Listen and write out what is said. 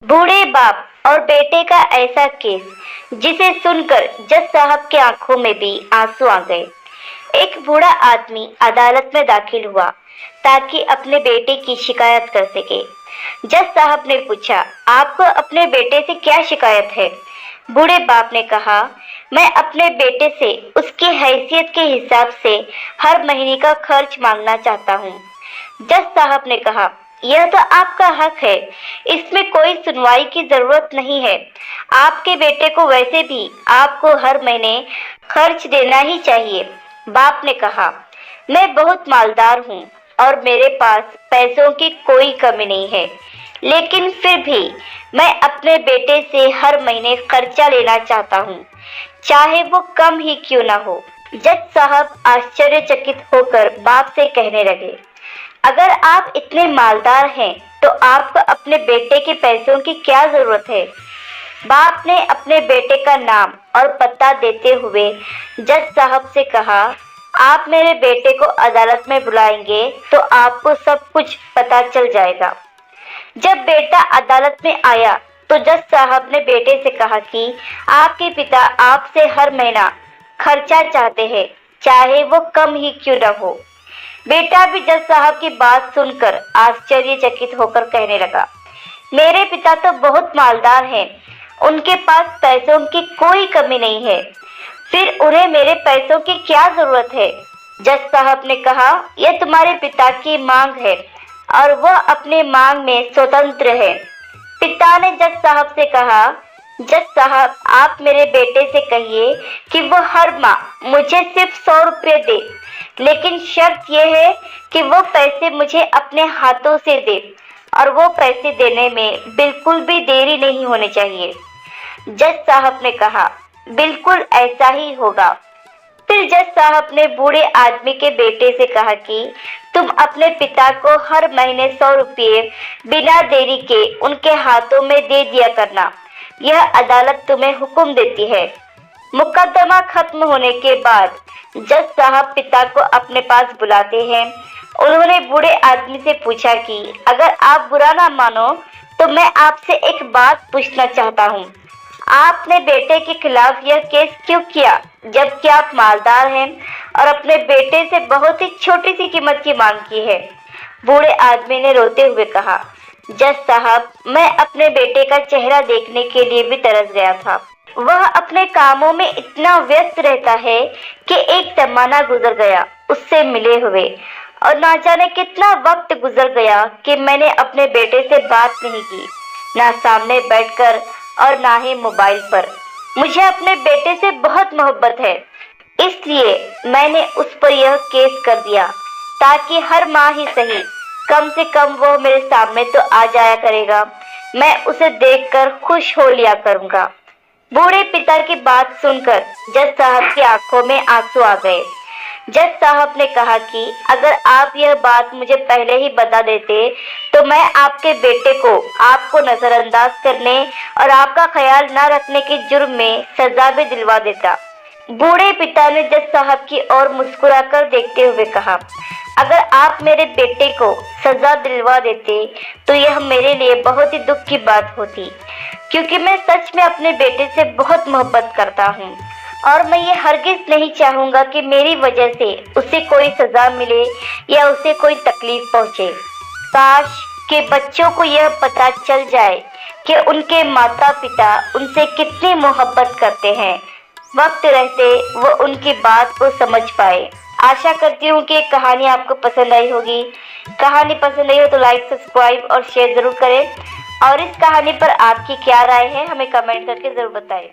बूढ़े बाप और बेटे का ऐसा केस जिसे सुनकर जज साहब की आंखों में भी आंसू आ गए। एक बूढ़ा आदमी अदालत में दाखिल हुआ ताकि अपने बेटे की शिकायत कर सके। जज साहब ने पूछा, आपको अपने बेटे से क्या शिकायत है? बूढ़े बाप ने कहा, मैं अपने बेटे से उसकी हैसियत के हिसाब से हर महीने का खर्च मांगना चाहता हूँ। जज साहब ने कहा, यह तो आपका हक है, इसमें कोई सुनवाई की जरूरत नहीं है। आपके बेटे को वैसे भी आपको हर महीने खर्च देना ही चाहिए। बाप ने कहा, मैं बहुत मालदार हूँ और मेरे पास पैसों की कोई कमी नहीं है, लेकिन फिर भी मैं अपने बेटे से हर महीने खर्चा लेना चाहता हूँ, चाहे वो कम ही क्यों ना हो। जज साहब आश्चर्यचकित होकर बाप से कहने लगे, अगर आप इतने मालदार हैं तो आपको अपने बेटे के पैसों की क्या जरूरत है? बाप ने अपने बेटे का नाम और पता देते हुए जज साहब से कहा, आप मेरे बेटे को अदालत में बुलाएंगे तो आपको सब कुछ पता चल जाएगा। जब बेटा अदालत में आया तो जज साहब ने बेटे से कहा कि आपके पिता आपसे हर महीना खर्चा चाहते हैं, चाहे वो कम ही क्यों न हो। बेटा भी जज साहब की बात सुनकर आश्चर्यचकित होकर कहने लगा, मेरे पिता तो बहुत मालदार हैं, उनके पास पैसों की कोई कमी नहीं है, फिर उन्हें मेरे पैसों की क्या जरूरत है? जज साहब ने कहा, यह तुम्हारे पिता की मांग है और वह अपने मांग में स्वतंत्र है। पिता ने जज साहब से कहा, जज साहब, आप मेरे बेटे से कहिए कि वो हर माह मुझे सिर्फ 100 रुपये दे, लेकिन शर्त यह है कि वो पैसे मुझे अपने हाथों से दे और वो पैसे देने में बिल्कुल भी देरी नहीं होनी चाहिए। जज साहब ने कहा, बिल्कुल ऐसा ही होगा। फिर जज साहब ने बूढ़े आदमी के बेटे से कहा कि तुम अपने पिता को हर महीने 100 रुपये बिना देरी के उनके हाथों में दे दिया करना, यह अदालत तुम्हें हुक्म देती है। मुकदमा खत्म होने के बाद जज साहब पिता को अपने पास बुलाते हैं। उन्होंने बूढ़े आदमी से पूछा कि अगर आप बुरा ना मानो तो मैं आपसे एक बात पूछना चाहता हूँ, आपने बेटे के खिलाफ यह केस क्यों किया, जबकि आप मालदार हैं और अपने बेटे से बहुत ही छोटी सी कीमत की मांग की है? बूढ़े आदमी ने रोते हुए कहा, जज साहब, मैं अपने बेटे का चेहरा देखने के लिए भी तरस गया था। वह अपने कामों में इतना व्यस्त रहता है कि एक जमाना गुजर गया उससे मिले हुए, और ना जाने कितना वक्त गुजर गया कि मैंने अपने बेटे से बात नहीं की, ना सामने बैठकर और ना ही मोबाइल पर। मुझे अपने बेटे से बहुत मोहब्बत है, इसलिए मैंने उस पर यह केस कर दिया ताकि हर माह ही सही, कम से कम वो मेरे सामने तो आ जाया करेगा, मैं उसे देखकर खुश हो लिया करूंगा। बूढ़े पिता की बात सुनकर जज साहब की आंखों में आंसू आ गए। जज साहब ने कहा कि अगर आप यह बात मुझे पहले ही बता देते तो मैं आपके बेटे को आपको नजरअंदाज करने और आपका ख्याल न रखने के जुर्म में सजा भी दिलवा देता। बूढ़े पिता ने जज साहब की ओर मुस्कुराकर देखते हुए कहा, अगर आप मेरे बेटे को सजा दिलवा देते तो यह मेरे लिए बहुत ही दुख की बात होती, क्योंकि मैं सच में अपने बेटे से बहुत मोहब्बत करता हूँ और मैं ये हरगिज नहीं चाहूँगा कि मेरी वजह से उसे कोई सजा मिले या उसे कोई तकलीफ पहुँचे। काश के बच्चों को यह पता चल जाए कि उनके माता पिता उनसे कितनी मोहब्बत करते हैं, वक्त रहते वो उनकी बात को समझ पाए। आशा करती हूँ कि कहानी आपको पसंद आई होगी। कहानी पसंद आई हो तो लाइक, सब्सक्राइब और शेयर ज़रूर करें, और इस कहानी पर आपकी क्या राय है हमें कमेंट करके ज़रूर बताएं।